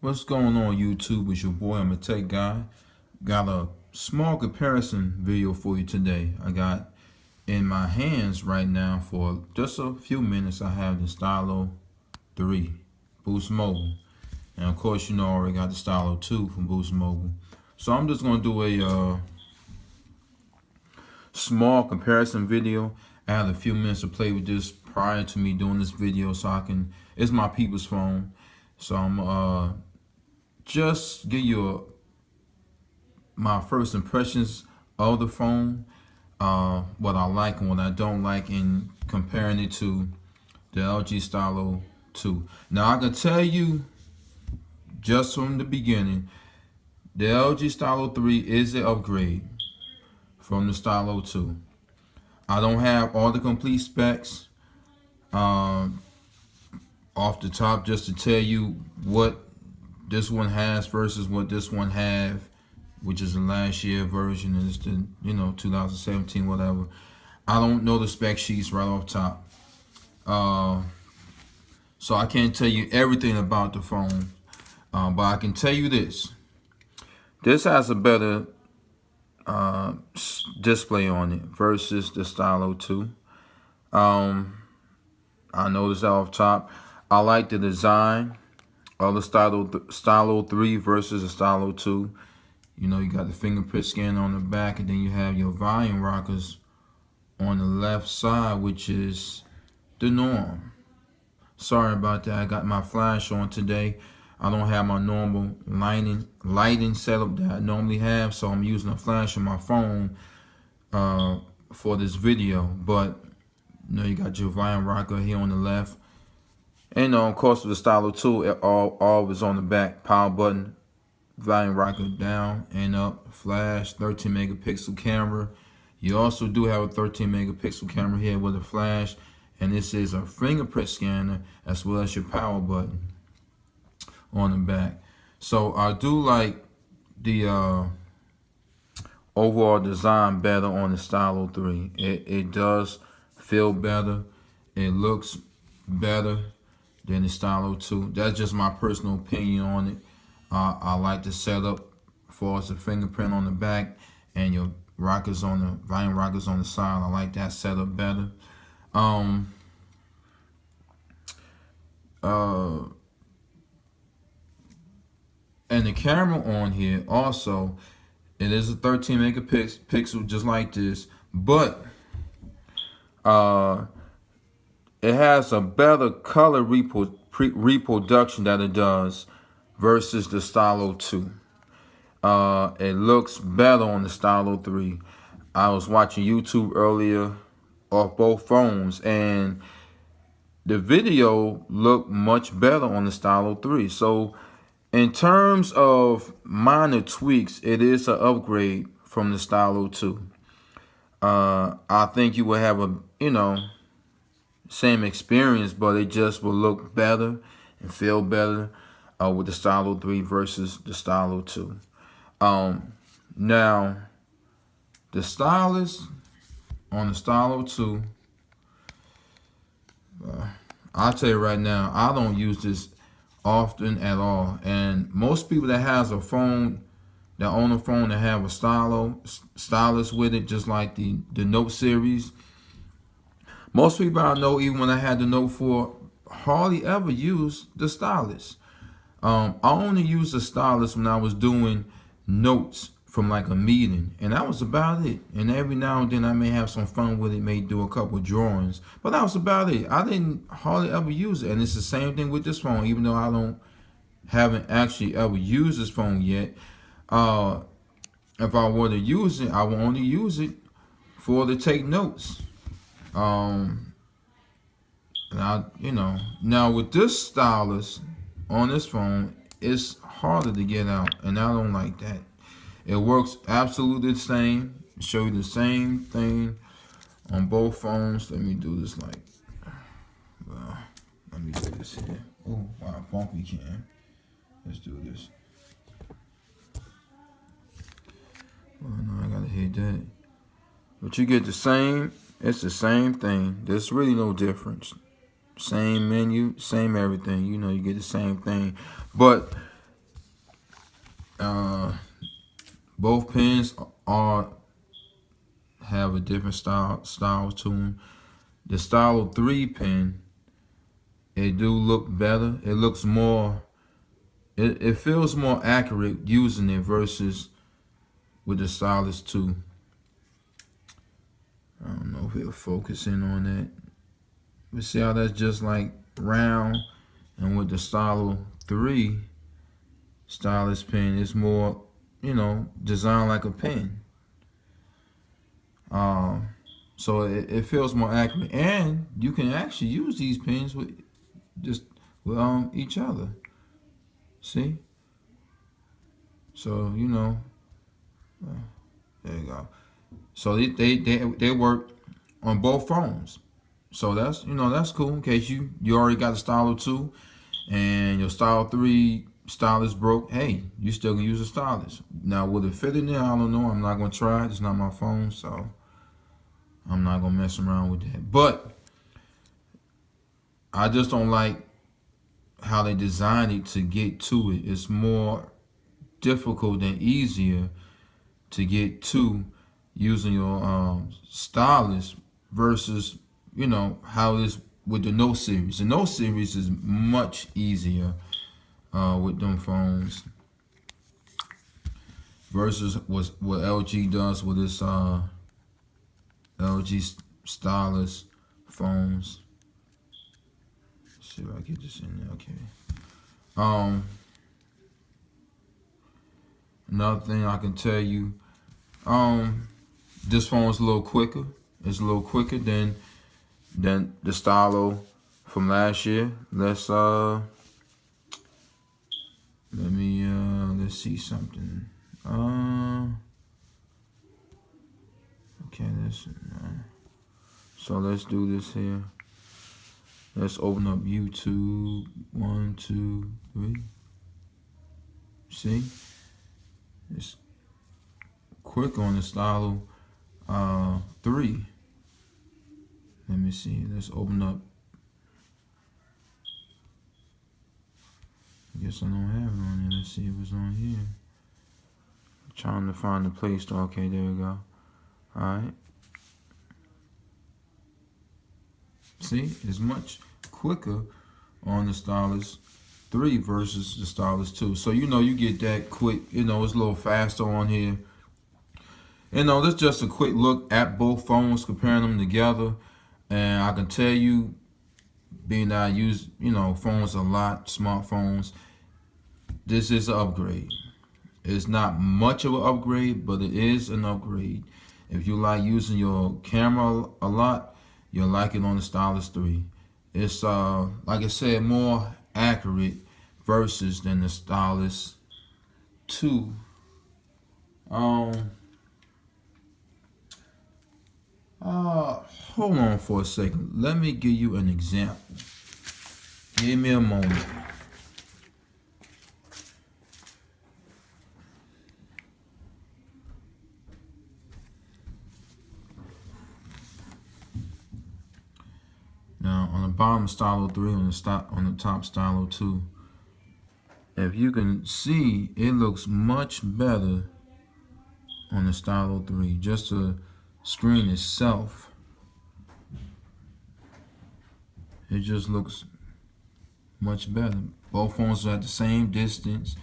What's going on YouTube? It's your boy, I'm a tech guy. Got a small comparison video for you today. I got in my hands right now for just a few minutes, I have the Stylo 3 Boost Mobile. And of course, you know, I already got the Stylo 2 from Boost Mobile. So I'm just going to do a small comparison video. I had a few minutes to play with this prior to me doing this video, so it's my people's phone. So I'm just give you my first impressions of the phone, what I like and what I don't like, and comparing it to the LG Stylo 2. Now I can tell you just from the beginning, the LG Stylo 3 is an upgrade from the Stylo 2. I don't have all the complete specs off the top just to tell you what this one has versus what this one have, which is the last year version, and it's the 2017 whatever. I don't know the spec sheets right off top, so I can't tell you everything about the phone, but I can tell you this: this has a better display on it versus the Stylo 2. I noticed that off top. I like the design of the Stylo 3 versus the Stylo 2. You know, you got the fingerprint scanner on the back, and then you have your volume rockers on the left side, which is the norm. Sorry about that. I got my flash on today. I don't have my normal lighting setup that I normally have, so I'm using a flash on my phone for this video. But you know, you got your volume rocker here on the left. And of course, with the Stylo 2, all is on the back. Power button, volume rocker down and up, flash, 13 megapixel camera. You also do have a 13 megapixel camera here with a flash, and this is a fingerprint scanner as well as your power button on the back. So I do like the overall design better on the Stylo 3. It does feel better. It looks better than the Stylo 2. That's just my personal opinion on it. I like the setup for the fingerprint on the back and your rockers on the volume rockers on the side. I like that setup better. And the camera on here also, it is a 13 megapixel just like this, but it has a better color reproduction that it does versus the Stylo 2. It looks better on the Stylo 3. I was watching YouTube earlier off both phones, and the video looked much better on the Stylo 3. So in terms of minor tweaks, it is an upgrade from the Stylo 2. I think you will have a, same experience, but it just will look better and feel better with the Stylo 3 versus the Stylo 2. Now, the stylus on the Stylo 2, I'll tell you right now, I don't use this often at all. And most people that has a phone, that own a phone that have a stylus with it, just like the Note series, most people I know, even when I had the Note 4, hardly ever use the stylus. I only used the stylus when I was doing notes from like a meeting, and that was about it. And every now and then I may have some fun with it, may do a couple of drawings, but that was about it. I didn't hardly ever use it. And it's the same thing with this phone, even though I haven't actually ever used this phone yet. If I were to use it, I will only use it to take notes. And now with this stylus on this phone, it's harder to get out, and I don't like that. It works absolutely the same. Show you the same thing on both phones. Let me do this let me do this here. Oh wow, bumpy can. Let's do this. Oh no, I gotta hit that. But you get the same. It's the same thing. There's really no difference. Same menu, same everything. You get the same thing. But both pens are have a different style to them. The Stylo 3 pen, it do look better. It looks more, it feels more accurate using it versus with the Stylus 2. I don't know if it'll focus in on that. But see how that's just like round, and with the Stylo 3 stylus pen, it's more, you know, designed like a pen. So it feels more accurate, and you can actually use these pens with just with each other. See? So you know, there you go. So they work on both phones. So that's, you know, that's cool. In case you already got the Stylo 2 and your Stylo 3 stylus broke, hey, you still can use a stylus. Now will it fit in there? I don't know. I'm not gonna try it. It's not my phone, so I'm not gonna mess around with that. But I just don't like how they designed it to get to it. It's more difficult than easier to get to using your stylus versus, you know, how it is with the Note series. The Note series is much easier with them phones versus what LG does with its LG stylus phones. Let's see if I get this in there. Okay. Another thing I can tell you, this phone is a little quicker. It's a little quicker than the Stylo from last year. Let's let's see something. Okay, so let's do this here. Let's open up YouTube. 1, 2, 3. See? It's quick on the Stylo 3. Let me see. Let's open up. I guess I don't have it on here. Let's see if it's on here. I'm trying to find the Play Store. Okay, there we go. Alright. See, it's much quicker on the Stylus 3 versus the Stylus 2. So, you know, you get that quick, you know, it's a little faster on here. You know, this is just a quick look at both phones, comparing them together. And I can tell you, being that I use, you know, phones a lot, smartphones, this is an upgrade. It's not much of an upgrade, but it is an upgrade. If you like using your camera a lot, you'll like it on the Stylus 3. It's like I said, more accurate versus than the Stylus 2. Hold on for a second. Let me give you an example. Give me a moment. Now on the bottom Stylo 3, on the top Stylo 2, if you can see, it looks much better on the Stylo 3. Just the screen itself, it just looks much better. Both phones are at the same distance.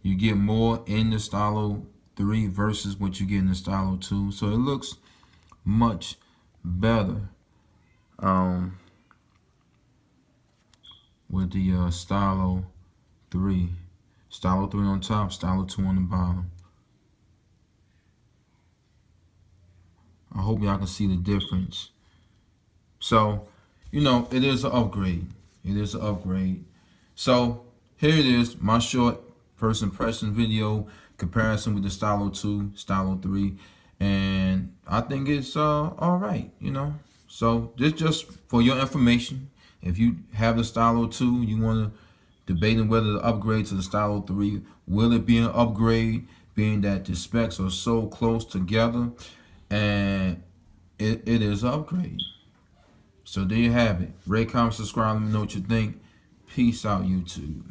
You get more in the Stylo 3 versus what you get in the Stylo 2. So it looks much better with the Stylo 3. Stylo 3 on top, Stylo 2 on the bottom. I hope y'all can see the difference. So, you know, it is an upgrade. It is an upgrade. So, here it is, my short first impression video comparison with the Stylo 2, Stylo 3. And I think it's all right, you know. So, this just for your information. If you have the Stylo 2, you want to debate whether to upgrade to the Stylo 3, will it be an upgrade, being that the specs are so close together? And it is an upgrade. So there you have it. Rate, comment, subscribe. Let me know what you think. Peace out, YouTube.